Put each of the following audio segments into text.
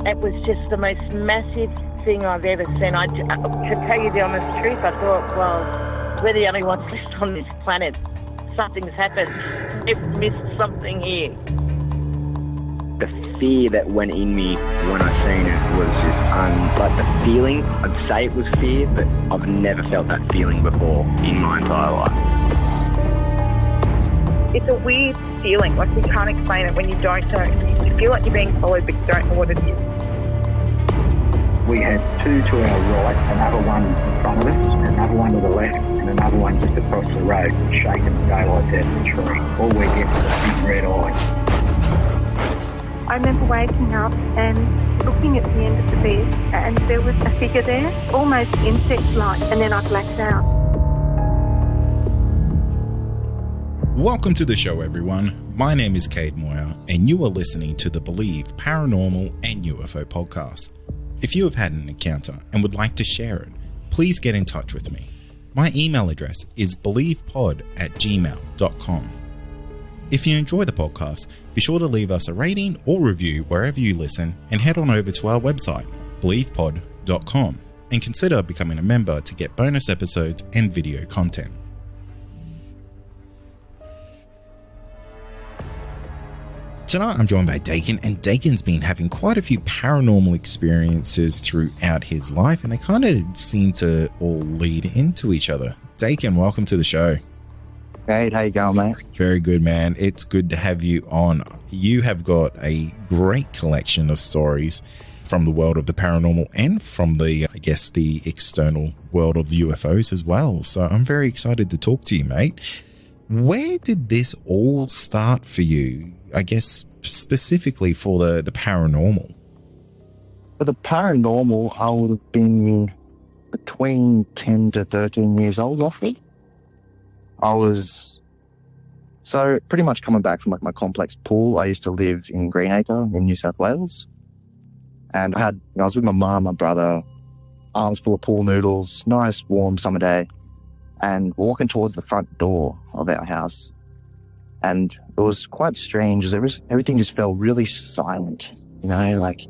It was just the most massive thing I've ever seen. To tell you the honest truth, I thought, well, we're the only ones left on this planet. Something's happened. We've missed something here. The fear that went in me when I seen it was just like the feeling. I'd say it was fear, but I've never felt that feeling before in my entire life. It's a weird feeling, like you can't explain it when you don't know. You feel like you're being followed, but you don't know what it is. We had two to our right, another one in front of us, another one to the left, and another one just across the road, shaking the daylights out of the tree. All we get was a big red eye. I remember waking up and looking at the end of the bed, and there was a figure there, almost insect-like, and then I blacked out. Welcome to the show, everyone. My name is Cade Moyer, and you are listening to the Believe Paranormal and UFO podcast. If you have had an encounter and would like to share it, please get in touch with me. My email address is believepod@gmail.com. If you enjoy the podcast, be sure to leave us a rating or review wherever you listen, and head on over to our website, believepod.com, and consider becoming a member to get bonus episodes and video content. Tonight I'm joined by Dakin, and Dakin's been having quite a few paranormal experiences throughout his life, and they kind of seem to all lead into each other. Dakin, welcome to the show. Hey, how you going, mate? Very good, man. It's good to have you on. You have got a great collection of stories from the world of the paranormal and from the, I guess, the external world of UFOs as well. So I'm very excited to talk to you, mate. Where did this all start for you? I guess specifically for the paranormal. For the paranormal, I would have been between 10 to 13 years old, roughly. I was so pretty much coming back from like my complex pool. I used to live in Greenacre in New South Wales, and I was with my mum, my brother, arms full of pool noodles, nice warm summer day, and walking towards the front door of our house. And it was quite strange. Everything just felt really silent, like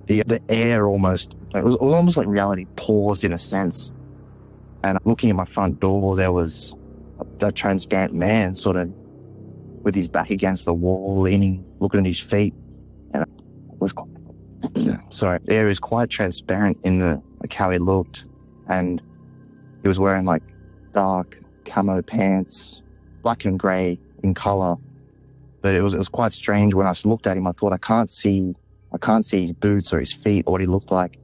the air almost, it was almost like reality paused in a sense. And looking at my front door, there was a transparent man sort of with his back against the wall, leaning, looking at his feet. And it was the air is quite transparent in how he looked. And he was wearing like dark camo pants, black and grey in colour. But it was quite strange. When I looked at him, I thought I can't see his boots or his feet or what he looked like.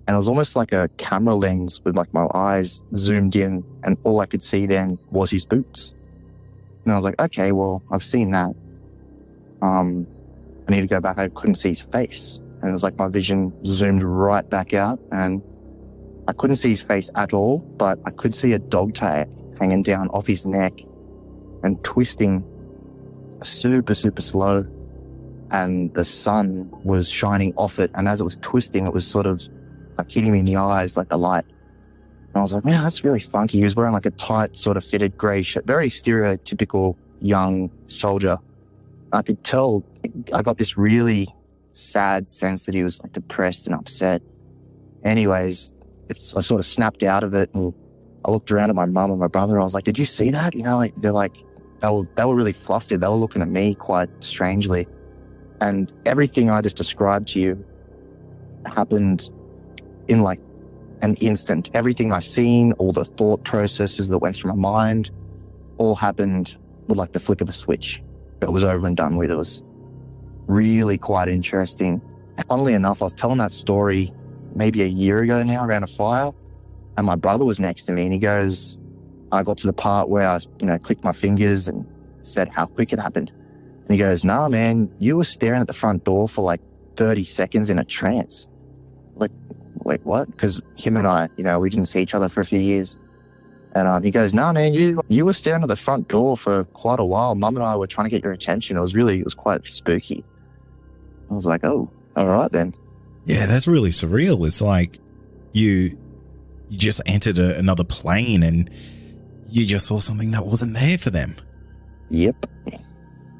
And it was almost like a camera lens with like my eyes zoomed in, and all I could see then was his boots. And I was like, okay, well, I've seen that. I need to go back. I couldn't see his face. And it was like my vision zoomed right back out, and I couldn't see his face at all, but I could see a dog tag hanging down off his neck and twisting super, super slow. And the sun was shining off it. And as it was twisting, it was sort of like hitting me in the eyes, like the light. And I was like, man, that's really funky. He was wearing like a tight sort of fitted grey shirt, very stereotypical young soldier. I could tell, I got this really sad sense that he was like depressed and upset. Anyways, I sort of snapped out of it, and I looked around at my mum and my brother. I was like, did you see that? They were really flustered. They were looking at me quite strangely. And everything I just described to you happened in like an instant. Everything I've seen, all the thought processes that went through my mind, all happened with like the flick of a switch. It was over and done with. It was really quite interesting. Funnily enough, I was telling that story maybe a year ago now around a fire, and my brother was next to me, and he goes, I got to the part where I, clicked my fingers and said how quick it happened. And he goes, nah, man, you were staring at the front door for like 30 seconds in a trance. Like, wait, what? Because him and I, we didn't see each other for a few years. And he goes, nah, man, you were staring at the front door for quite a while. Mum and I were trying to get your attention. It was quite spooky. I was like, oh, all right then. Yeah, that's really surreal. It's like you just entered another plane and you just saw something that wasn't there for them. Yep.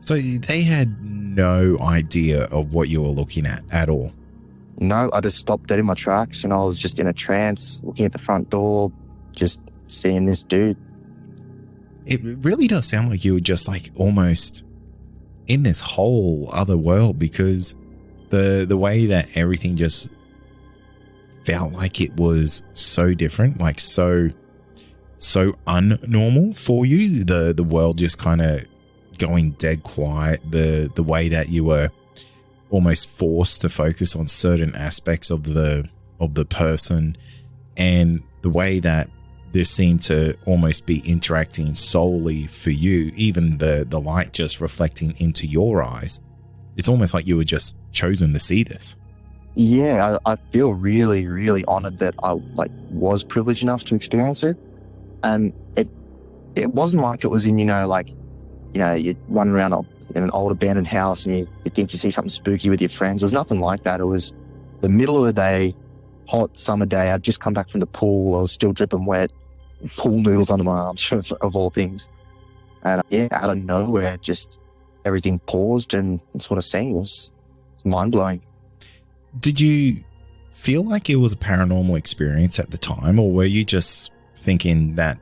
So they had no idea of what you were looking at all? No, I just stopped dead in my tracks and I was just in a trance, looking at the front door, just seeing this dude. It really does sound like you were just like almost in this whole other world, because the way that everything just felt like it was so different, like so unnormal for you. The world just kind of going dead quiet. The way that you were almost forced to focus on certain aspects of the person, and the way that this seemed to almost be interacting solely for you, even the light just reflecting into your eyes. It's almost like you were just chosen to see this. Yeah, I feel really, really honored that I was privileged enough to experience it. And it wasn't like it was in, you run around in an old abandoned house and you think you see something spooky with your friends. It was nothing like that. It was the middle of the day, hot summer day. I'd just come back from the pool. I was still dripping wet, pool noodles under my arms, of all things. And out of nowhere, just everything paused, and that's what I seen. It was mind-blowing. Did you feel like it was a paranormal experience at the time, or were you just thinking that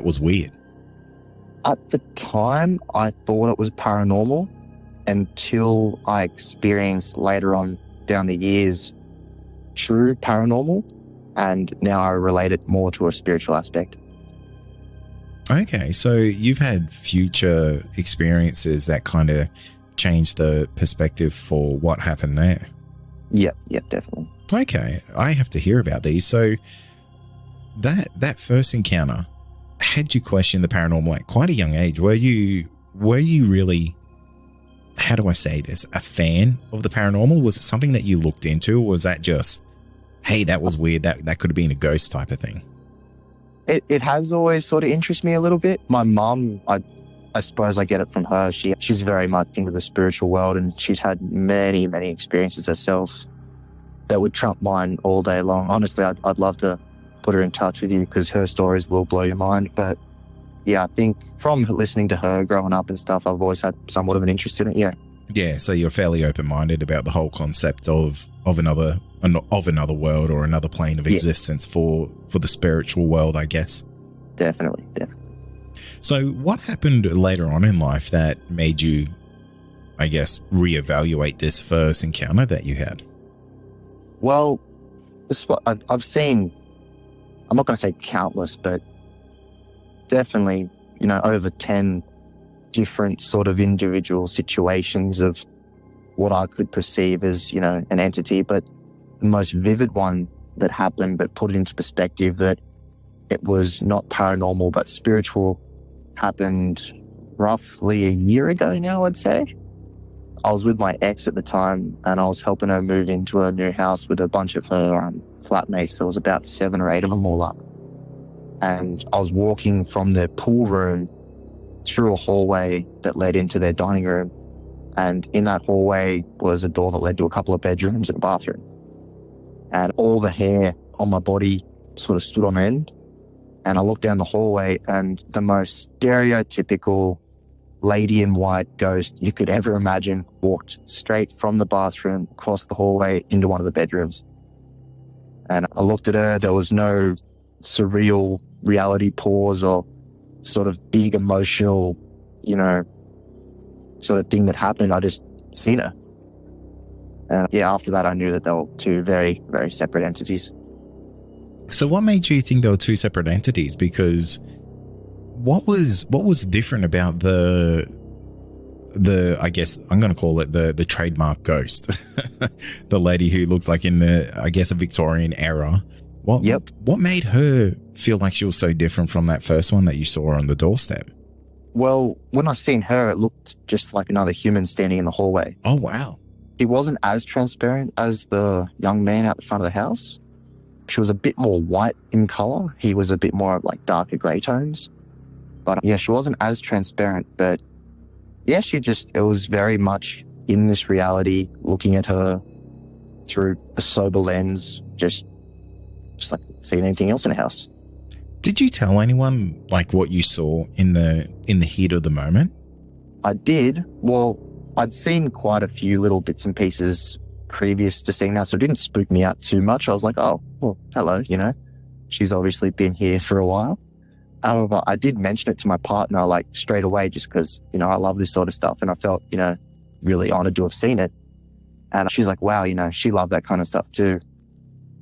was weird? At the time, I thought it was paranormal until I experienced later on down the years true paranormal, and now I relate it more to a spiritual aspect. Okay, so you've had future experiences that kind of changed the perspective for what happened there. Yep, definitely. Okay, I have to hear about these. So that first encounter had you question the paranormal at quite a young age. Were you really, how do I say this, a fan of the paranormal? Was it something that you looked into, or was that just, hey, that was weird, that could have been a ghost type of thing? It has always sort of interested me a little bit. My mum, I suppose I get it from her. She's very much into the spiritual world, and she's had many, many experiences herself that would trump mine all day long. Honestly, I'd love to put her in touch with you because her stories will blow your mind. But yeah, I think from listening to her growing up and stuff, I've always had somewhat of an interest in it. Yeah, so you're fairly open-minded about the whole concept of another world or another plane of existence for the spiritual world, I guess. Definitely. So what happened later on in life that made you, I guess, reevaluate this first encounter that you had? Well, I've seen, I'm not going to say countless, but definitely, over 10 different sort of individual situations of what I could perceive as, an entity. But the most vivid one that happened, but put it into perspective that it was not paranormal, but spiritual, happened roughly a year ago now, I'd say. I was with my ex at the time, and I was helping her move into a new house with a bunch of her flatmates. There was about 7 or 8 of them all up. And I was walking from their pool room through a hallway that led into their dining room. And in that hallway was a door that led to a couple of bedrooms and a bathroom. And all the hair on my body sort of stood on end. And I looked down the hallway, and the most stereotypical lady in white ghost you could ever imagine walked straight from the bathroom across the hallway into one of the bedrooms. And I looked at her. There was no surreal reality pause or sort of big emotional, sort of thing that happened. I just seen her. And after that, I knew that they were 2 very, very separate entities. So what made you think there were 2 separate entities? Because what was different about the I guess I'm going to call it the trademark ghost, the lady who looks like in the, I guess, a Victorian era? What made her feel like she was so different from that first one that you saw on the doorstep? Well, when I seen her, it looked just like another human standing in the hallway. Oh, wow. She wasn't as transparent as the young man out the front of the house. She was a bit more white in color. He was a bit more like darker gray tones. But she wasn't as transparent. But it was very much in this reality, looking at her through a sober lens, just like seeing anything else in the house. Did you tell anyone like what you saw in the heat of the moment? I did. Well, I'd seen quite a few little bits and pieces previous to seeing that, so it didn't spook me out too much. I was like, oh, well, hello, you know, she's obviously been here for a while. However, I did mention it to my partner like straight away just because, you know, I love this sort of stuff and I felt, you know, really honored to have seen it. And she's like, wow, you know, she loved that kind of stuff too.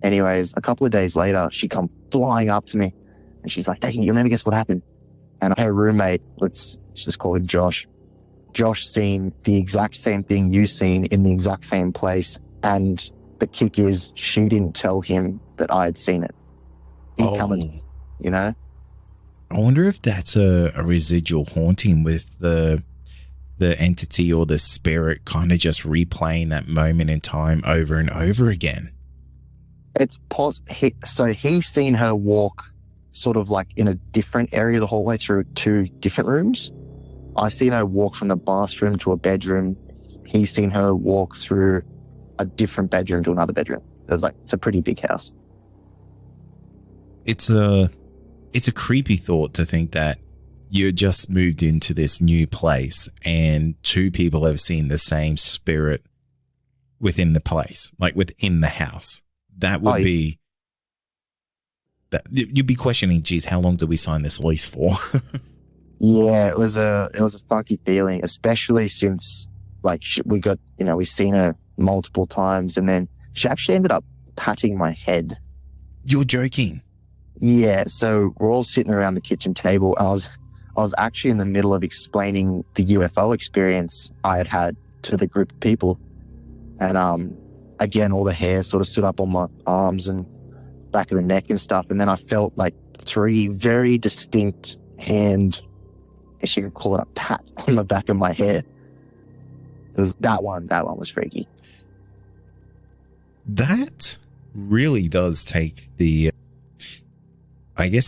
Anyways, a couple of days later, she come flying up to me and she's like, Dakin, you'll never guess what happened. And her roommate, let's just call him Josh. Josh seen the exact same thing you seen in the exact same place. And the kick is she didn't tell him that I had seen it. He come, you know? I wonder if that's a residual haunting with the entity or the spirit kind of just replaying that moment in time over and over again. It's so he's seen her walk sort of like in a different area the whole way through 2 different rooms. I seen her walk from the bathroom to a bedroom. He's seen her walk through a different bedroom to another bedroom. It's a pretty big house. It's a creepy thought to think that you just moved into this new place and 2 people have seen the same spirit within the place, like within the house. That would be that you'd be questioning, geez, how long did we sign this lease for? Yeah, it was a funky feeling, especially since like we've seen her multiple times, and then she actually ended up patting my head. You're joking? Yeah. So we're all sitting around the kitchen table. I was actually in the middle of explaining the UFO experience I had had to the group of people, and again, all the hair sort of stood up on my arms and back of the neck and stuff, and then I felt like 3 very distinct hand, I guess you could call it a pat on the back of my head. It was that one was freaky. That really does take the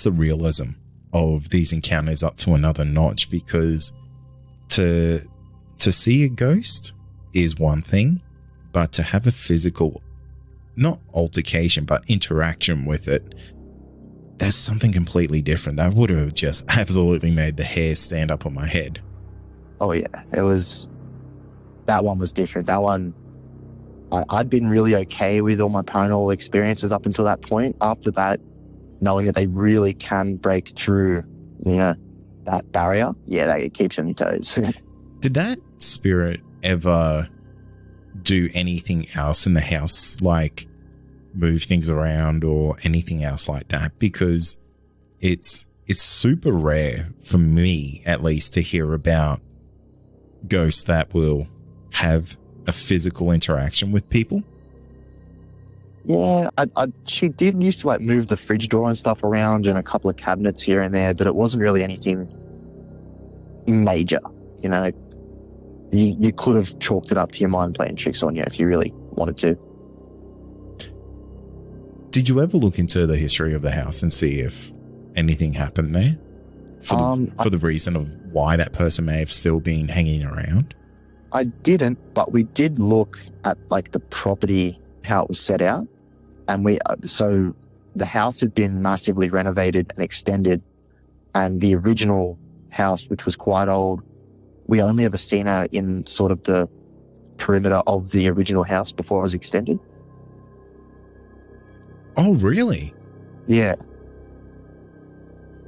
realism of these encounters up to another notch, because to see a ghost is one thing, but to have a physical, not altercation, but interaction with it, that's something completely different. That would have just absolutely made the hair stand up on my head. Oh yeah, that one was different. That one, I'd been really okay with all my paranormal experiences up until that point. After that, knowing that they really can break through, you know, that barrier, yeah, it keeps you on your toes. Did that spirit ever do anything else in the house, like move things around or anything else like that? Because it's super rare for me, at least, to hear about ghosts that will have a physical interaction with people. Yeah, she did used to like move the fridge door and stuff around and a couple of cabinets here and there, but it wasn't really anything major. You know, you could have chalked it up to your mind playing tricks on you if you really wanted to. Did you ever look into the history of the house and see if anything happened there? For the reason of why that person may have still been hanging around? I didn't, but we did look at like the property, how it was set out. And so the house had been massively renovated and extended. And the original house, which was quite old, we only ever seen her in sort of the perimeter of the original house before it was extended. Oh, really? Yeah.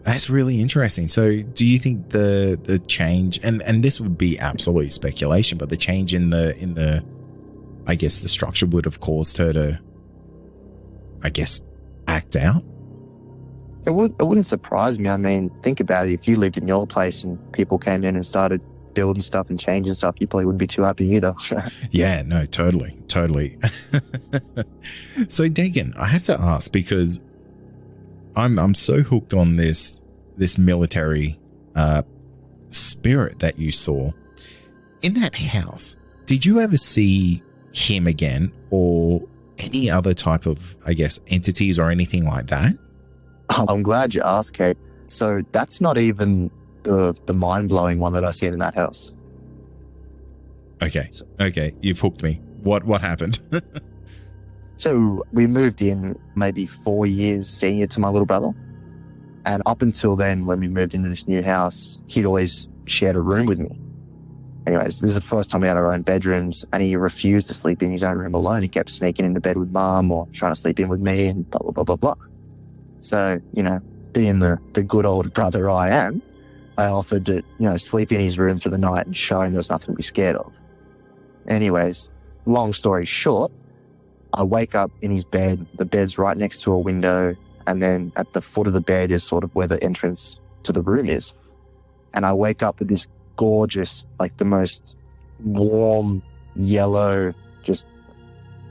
That's really interesting. So do you think the change, and this would be absolute speculation, but the change in the I guess the structure would have caused her to, I guess, act out? It wouldn't surprise me. I mean, think about it. If you lived in your place and people came in and started building stuff and changing stuff, you probably wouldn't be too happy either. Yeah, no, totally. So Dakin, I have to ask, because I'm so hooked on this military spirit that you saw in that house. Did you ever see him again, or any other type of, I guess, entities or anything like that? I'm glad you asked, Kate. So that's not even the mind-blowing one that I seen in that house. Okay, you've hooked me. What happened? So we moved in maybe 4 years senior to my little brother. And up until then, when we moved into this new house, he'd always shared a room with me. Anyways, this is the first time we had our own bedrooms, and he refused to sleep in his own room alone. He kept sneaking into bed with mum or trying to sleep in with me and blah, blah, blah, blah, blah. So, being the good old brother I am, I offered to, sleep in his room for the night and show him there was nothing to be scared of. Anyways, long story short, I wake up in his bed. The bed's right next to a window, and then at the foot of the bed is sort of where the entrance to the room is. And I wake up with this gorgeous, like the most warm, yellow, just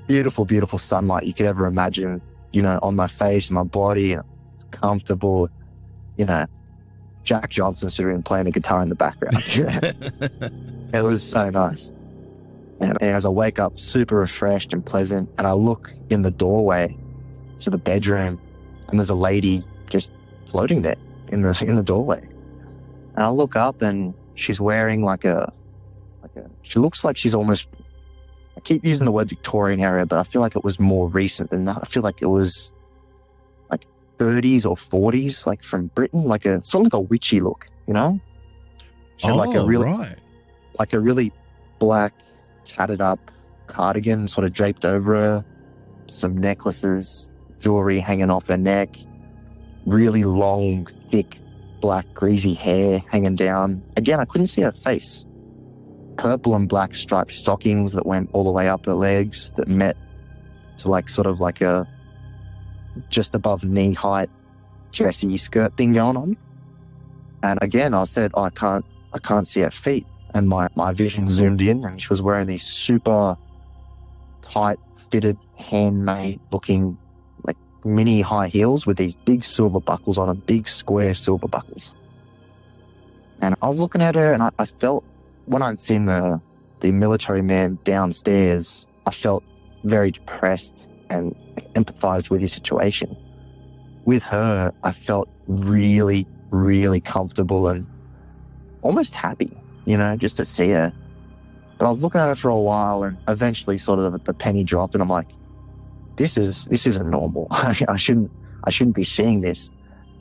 beautiful, beautiful sunlight you could ever imagine, on my face, my body. It's comfortable, Jack Johnson sitting playing the guitar in the background. It was so nice. And as I wake up super refreshed and pleasant, and I look in the doorway to the bedroom, and there's a lady just floating there in the doorway. And I look up, and she's wearing she looks like she's almost, I keep using the word Victorian era, but I feel like it was more recent than that. I feel like it was like 30s or 40s, like from Britain, sort of like a witchy look, She had like a really black, tattered up cardigan sort of draped over her, some necklaces, jewelry hanging off her neck, really long, thick, black, greasy hair hanging down. Again, I couldn't see her face. Purple and black striped stockings that went all the way up her legs that met to a just above knee height dressy skirt thing going on. And again, I said, I can't see her feet. And my vision zoomed in, and she was wearing these super tight fitted, handmade looking like mini high heels with these big silver buckles on them, big square silver buckles. And I was looking at her, and I felt, when I'd seen the military man downstairs, I felt very depressed and empathized with his situation. With her, I felt really, really comfortable and almost happy, just to see her. But I was looking at her for a while, and eventually sort of the penny dropped, and I'm like, this isn't normal. I shouldn't be seeing this.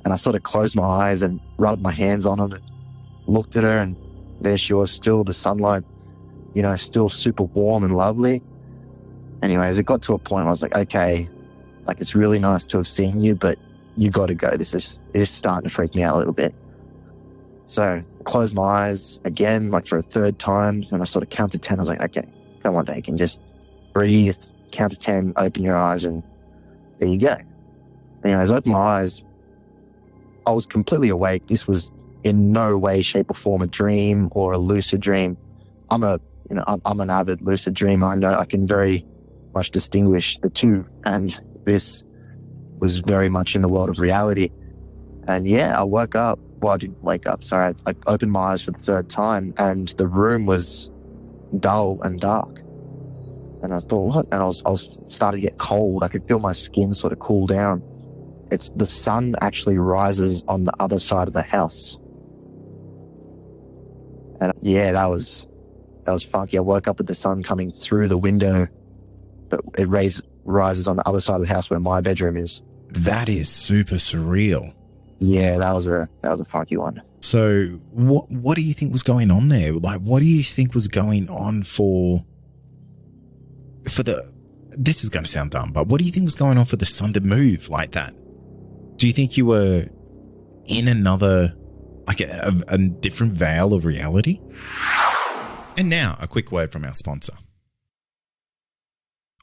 And I sort of closed my eyes and rubbed my hands on her and looked at her, and there she was, still the sunlight, still super warm and lovely. Anyways, it got to a point where I was like, okay, it's really nice to have seen you, but you got to go. It is starting to freak me out a little bit. So I closed my eyes again, for a third time, and I sort of counted 10. I was like, okay, come on, Dakin, just breathe, count to 10, open your eyes, and there you go. Anyways, I opened my eyes. I was completely awake. This was in no way, shape, or form a dream or a lucid dream. I'm an avid lucid dreamer. I know I can very much distinguish the two, and this was very much in the world of reality. And yeah, I woke up. Well, I didn't wake up, sorry. I opened my eyes for the third time, and the room was dull and dark. And I thought, what? And I was starting to get cold. I could feel my skin sort of cool down. It's the sun actually rises on the other side of the house. And yeah, that was funky. I woke up with the sun coming through the window, but it rises on the other side of the house where my bedroom is. That is super surreal. Yeah, that was a funky one. So what do you think was going on there? What do you think was going on for the, this is going to sound dumb, but what do you think was going on for the sun to move like that? Do you think you were in another, a different veil of reality? And now a quick word from our sponsor.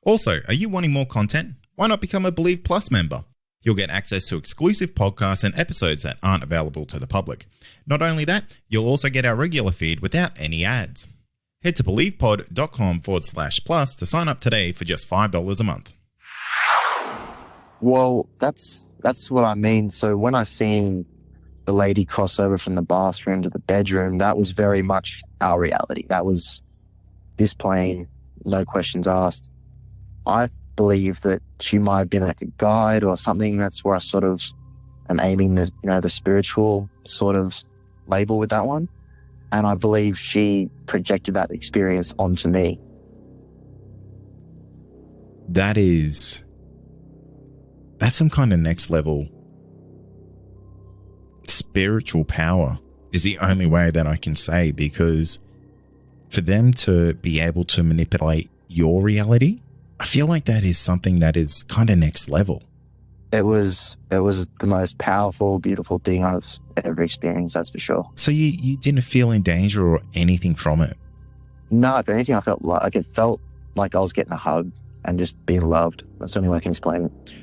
Also, are you wanting more content? Why not become a Believe Plus member? You'll get access to exclusive podcasts and episodes that aren't available to the public. Not only that, you'll also get our regular feed without any ads. Head to believepod.com/plus to sign up today for just $5 a month. Well, that's what I mean. So when I seen the lady cross over from the bathroom to the bedroom, that was very much our reality. That was this plane, no questions asked. I believe that she might have been like a guide or something. That's where I sort of am aiming the spiritual sort of label with that one. And I believe she projected that experience onto me. That's some kind of next level spiritual power is the only way that I can say, because for them to be able to manipulate your reality, I feel like that is something that is kind of next level. It was the most powerful, beautiful thing I've ever experienced, that's for sure. So you didn't feel in danger or anything from it? No, if anything, I felt like it felt like I was getting a hug and just being loved. That's the only way I can explain it.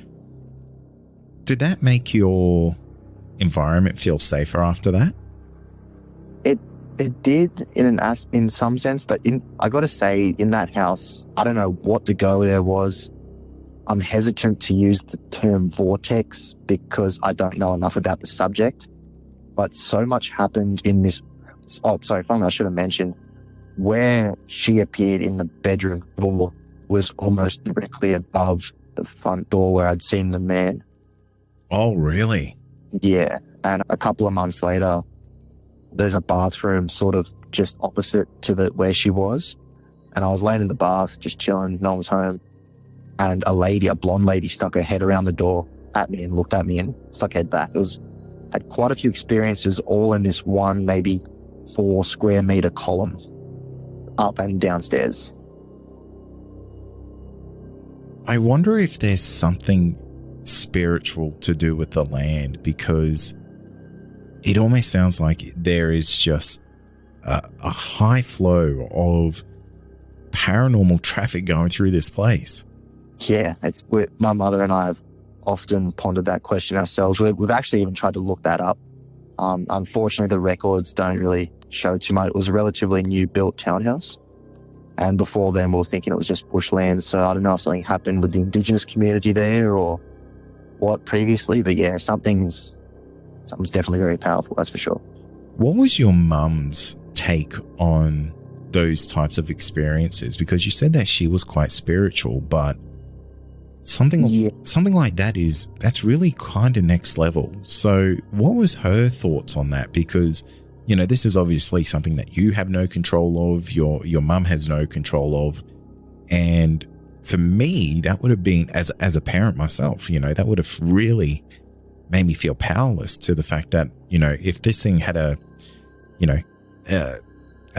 Did that make your environment feel safer after that? It did in some sense, but I got to say, in that house, I don't know what the go there was. I'm hesitant to use the term vortex because I don't know enough about the subject, but so much happened in this. Oh, sorry, I should have mentioned where she appeared in the bedroom door was almost directly above the front door where I'd seen the man. Oh, really? Yeah. And a couple of months later, there's a bathroom sort of just opposite to where she was. And I was laying in the bath, just chilling, no one was home. And a blonde lady stuck her head around the door at me and looked at me and stuck her head back. Had quite a few experiences all in this one, maybe 4 square meter column up and downstairs. I wonder if there's something spiritual to do with the land, because it almost sounds like there is just a high flow of paranormal traffic going through this place. Yeah, my mother and I have often pondered that question ourselves. We've actually even tried to look that up. Unfortunately, the records don't really show too much. It was a relatively new built townhouse. And before then, we were thinking it was just bushland. So I don't know if something happened with the Indigenous community there or what previously. But yeah, something's definitely very powerful, that's for sure. What was your mum's take on those types of experiences? Because you said that she was quite spiritual, but something like that's really kind of next level. So what was her thoughts on that? Because, you know, this is obviously something that you have no control of, your mum has no control of. And for me, that would have been, as a parent myself, you know, that would have really made me feel powerless to the fact that, you know, if this thing had a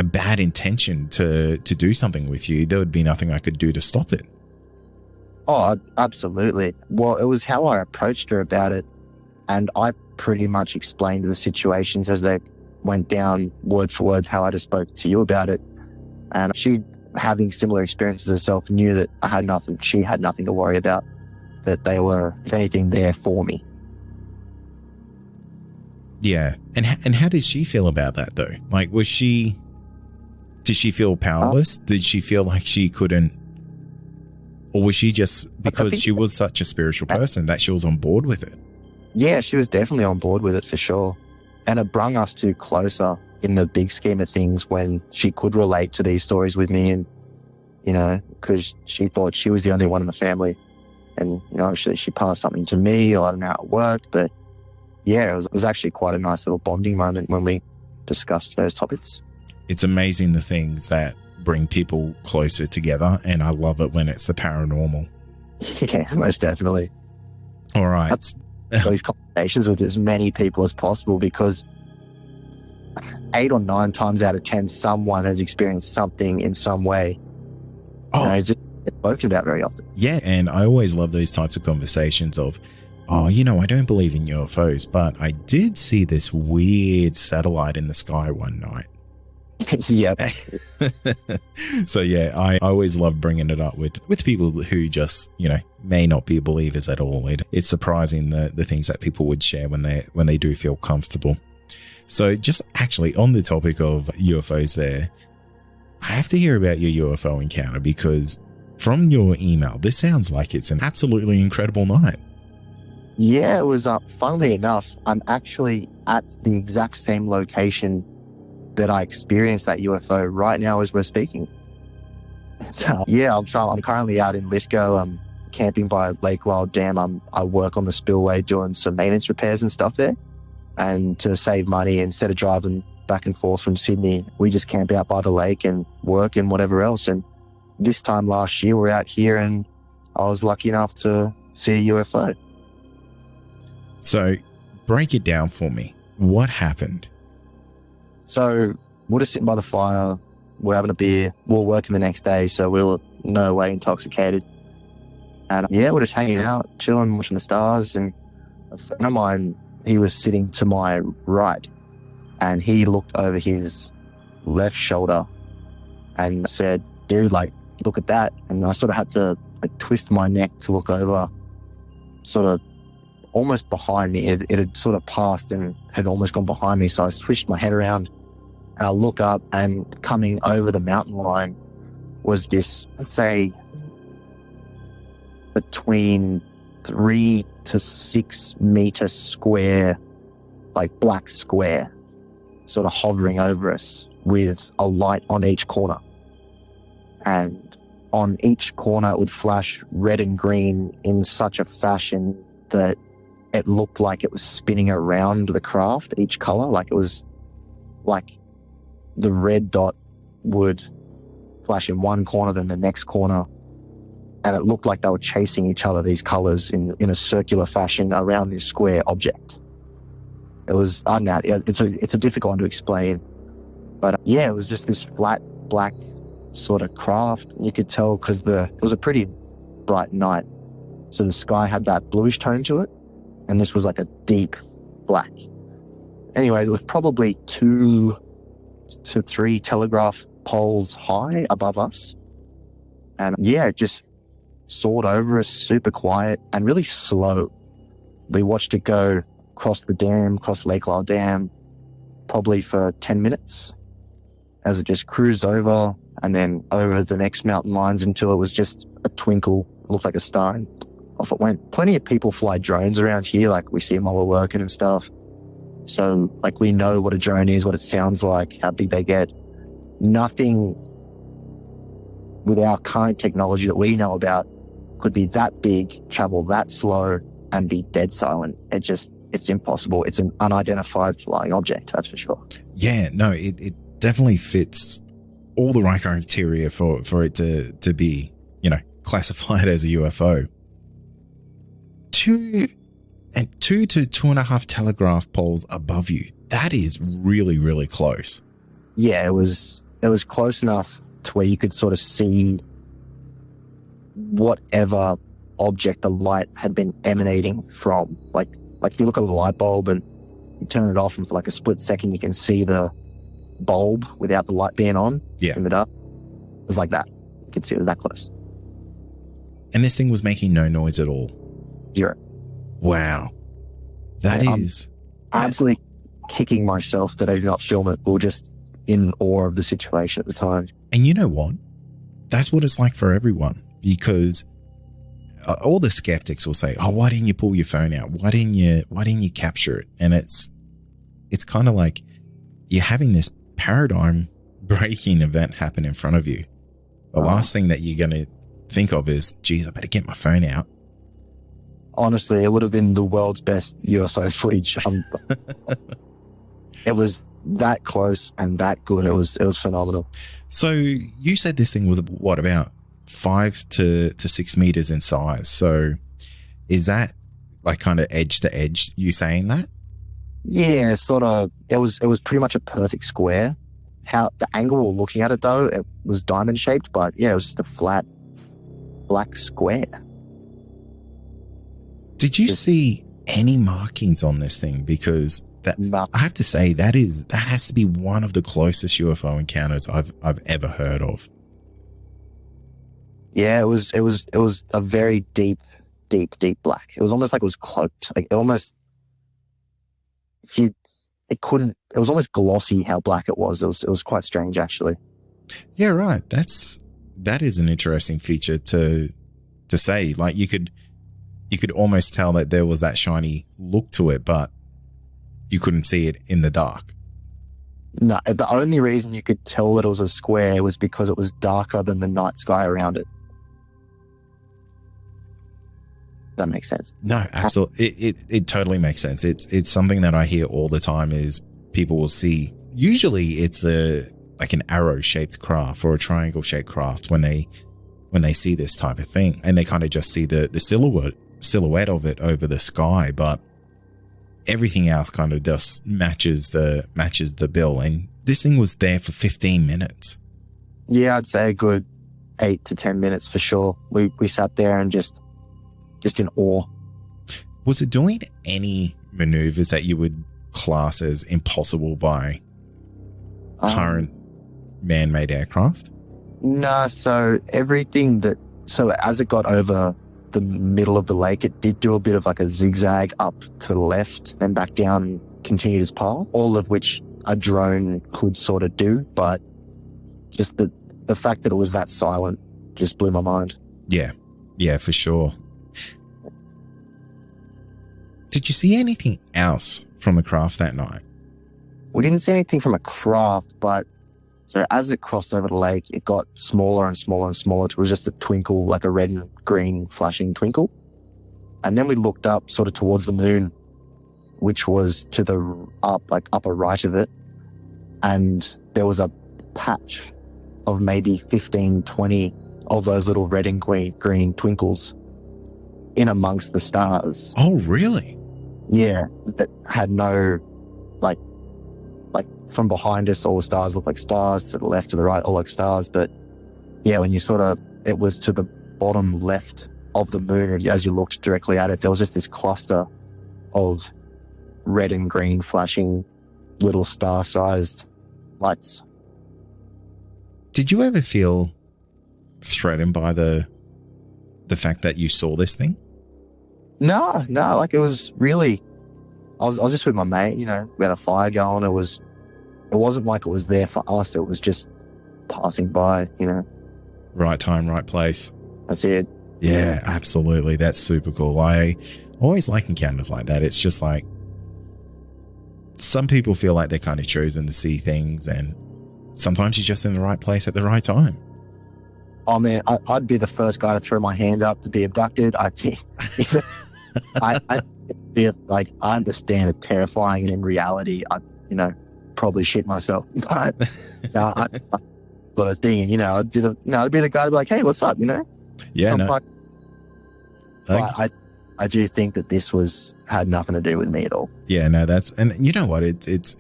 bad intention to do something with you, there would be nothing I could do to stop it. Oh, absolutely. Well, it was how I approached her about it. And I pretty much explained the situations as they went down word for word, how I just spoke to you about it. And she, having similar experiences herself, knew that she had nothing to worry about, that they were, if anything, there for me. Yeah. And how did she feel about that though? Like, did she feel powerless? Did she feel like she couldn't, or was she just, because she was such a spiritual person, that she was on board with it? Yeah, she was definitely on board with it for sure. And it brung us two closer in the big scheme of things when she could relate to these stories with me, and, you know, because she thought she was the only one in the family. And, you know, she passed something to me, or I don't know how it worked, but yeah, it was actually quite a nice little bonding moment when we discussed those topics. It's amazing the things that bring people closer together, and I love it when it's the paranormal. Yeah, most definitely. All right. That's these conversations with as many people as possible, because 8 or 9 times out of 10, someone has experienced something in some way. Oh, it's spoken about very often. Yeah, and I always love those types of conversations of, oh, you know, I don't believe in UFOs, but I did see this weird satellite in the sky one night. Yeah. So yeah, I always love bringing it up with people who just, you know, may not be believers at all. It's surprising the things that people would share when they do feel comfortable. So just actually on the topic of UFOs there, I have to hear about your UFO encounter, because from your email, this sounds like it's an absolutely incredible night. Yeah, it was, funnily enough, I'm actually at the exact same location that I experienced that UFO right now as we're speaking. So, yeah, I'm currently out in Lithgow. I'm camping by Lake Lyle Dam. I work on the spillway doing some maintenance repairs and stuff there. And to save money, instead of driving back and forth from Sydney, we just camp out by the lake and work and whatever else. And this time last year, we're out here and I was lucky enough to see a UFO. So break it down for me. What happened? So we're just sitting by the fire, we're having a beer. We were working the next day, so we were no way intoxicated. And yeah, we're just hanging out, chilling, watching the stars. And a friend of mine, he was sitting to my right, and he looked over his left shoulder and said, dude, like, look at that. And I sort of had to like twist my neck to look over, sort of almost behind me. It had sort of passed and had almost gone behind me. So I switched my head around and I look up, and coming over the mountain line was this, I'd say, between 3 to 6 meter square, like black square, sort of hovering over us with a light on each corner. And on each corner it would flash red and green in such a fashion that it looked like it was spinning around the craft, each color. Like it was like the red dot would flash in one corner, then the next corner. And it looked like they were chasing each other, these colors, in a circular fashion around this square object. It was, I don't know, it's a difficult one to explain. But yeah, it was just this flat black sort of craft. You could tell because it was a pretty bright night. So the sky had that bluish tone to it. And this was like a deep black. Anyway, it was probably 2 to 3 telegraph poles high above us. And yeah, it just soared over us, super quiet and really slow. We watched it go across the dam, across Lake Lyle Dam, probably for 10 minutes as it just cruised over and then over the next mountain lines until it was just a twinkle, looked like a star, and off it went. Plenty of people fly drones around here, like we see them while we're working and stuff. So like we know what a drone is, what it sounds like, how big they get. Nothing with our current technology that we know about could be that big, travel that slow, and be dead silent. It's impossible. It's an unidentified flying object, that's for sure. Yeah, no, it definitely fits all the right criteria for it to be, classified as a UFO. 2 to 2.5 telegraph poles above you. That is really, really close. Yeah, it was close enough to where you could sort of see whatever object the light had been emanating from. Like if you look at a light bulb and you turn it off, and for like a split second you can see the bulb without the light being on in the dark. It was like that. You could see it was that close. And this thing was making no noise at all. 0. Wow. That is absolutely kicking myself that I did not film it. We were just in awe of the situation at the time. And you know what? That's what it's like for everyone, because all the skeptics will say, "Oh, why didn't you pull your phone out? Why didn't you capture it?" And it's kind of like you're having this paradigm breaking event happen in front of you. The last thing that you're going to think of is, geez, I better get my phone out. Honestly, it would have been the world's best UFO footage. It was that close and that good. It was phenomenal. So you said this thing was what, about 5 to 6 meters in size. So is that like kind of edge to edge, you saying that? Yeah, sort of. It was pretty much a perfect square. How the angle we were looking at it though, it was diamond shaped, but yeah, it was just a flat black square. Did you see any markings on this thing? Because I have to say that has to be one of the closest UFO encounters I've ever heard of. Yeah, it was a very deep black. It was almost like it was cloaked. Like it was almost glossy how black it was. It was quite strange actually. Yeah, right. That is an interesting feature to say. Like you could almost tell that there was that shiny look to it, but you couldn't see it in the dark. No, the only reason you could tell that it was a square was because it was darker than the night sky around it. That makes sense. No, absolutely. It totally makes sense. It's something that I hear all the time is people will see. Usually it's like an arrow shaped craft or a triangle shaped craft when they see this type of thing, and they kind of just see the silhouette of it over the sky, but everything else kind of just matches the bill. And this thing was there for 15 minutes. Yeah, I'd say a good 8 to 10 minutes for sure. We sat there and just in awe. Was it doing any maneuvers that you would class as impossible by current man-made aircraft? No, so as it got over the middle of the lake, it did do a bit of like a zigzag up to the left and back down and continued its path, all of which a drone could sort of do, but just the fact that it was that silent just blew my mind. Yeah, for sure. Did you see anything else from the craft that night? We didn't see anything from a craft, but so as it crossed over the lake, it got smaller and smaller and smaller. It was just a twinkle, like a red and green flashing twinkle. And then we looked up sort of towards the moon, which was to the upper right of it. And there was a patch of maybe 15, 20 of those little red and green twinkles in amongst the stars. Oh, really? Yeah, that had no, like from behind us, all the stars looked like stars, to the left, to the right, all like stars. But yeah, when you it was to the bottom left of the moon, as you looked directly at it, there was just this cluster of red and green flashing little star-sized lights. Did you ever feel threatened by the fact that you saw this thing? No, like it was really, I was just with my mate, we had a fire going. It wasn't like it was there for us. It was just passing by, Right time, right place. That's it. Yeah, absolutely. That's super cool. I always like encounters like that. It's just like, some people feel like they're kind of chosen to see things, and sometimes you're just in the right place at the right time. Oh man, I'd be the first guy to throw my hand up to be abducted. I understand it's terrifying, and in reality, I probably shit myself. But but a thing, I'd be the guy to be like, hey, what's up? Yeah, no. But I do think that this had nothing to do with me at all. Yeah, no, and you know what? It's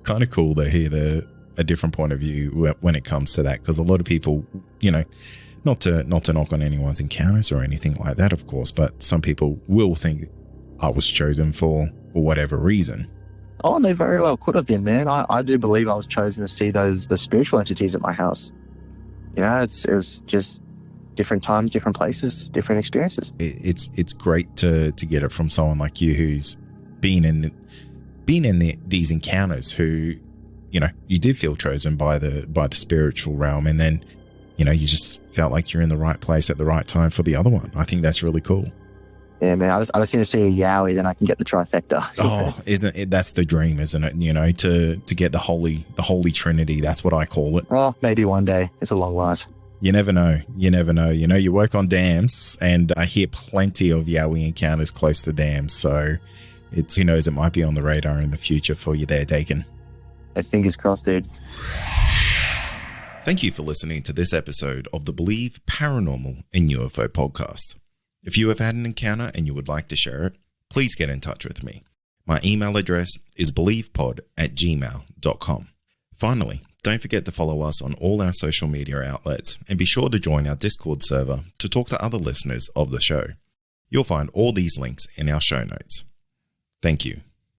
kind of cool to hear a different point of view when it comes to that, because a lot of people, not to knock on anyone's encounters or anything like that, of course, but some people will think I was chosen for whatever reason. Oh, they very well could have been, man. I do believe I was chosen to see the spiritual entities at my house. It was just different times, different places, different experiences. It's great to get it from someone like you who's been in these encounters, who, you did feel chosen by the spiritual realm, and then, you just felt like you're in the right place at the right time for the other one. I think that's really cool. Yeah, man. I just need to see a yowie, then I can get the trifecta. Oh, isn't it? That's the dream, isn't it? To get the holy trinity. That's what I call it. Oh, maybe one day. It's a long life. You never know. You work on dams, and I hear plenty of yowie encounters close to dams. So who knows, it might be on the radar in the future for you there, Dakin. Fingers crossed, dude. Thank you for listening to this episode of the Believe Paranormal and UFO podcast. If you have had an encounter and you would like to share it, please get in touch with me. My email address is believepod@gmail.com. Finally, don't forget to follow us on all our social media outlets, and be sure to join our Discord server to talk to other listeners of the show. You'll find all these links in our show notes. Thank you.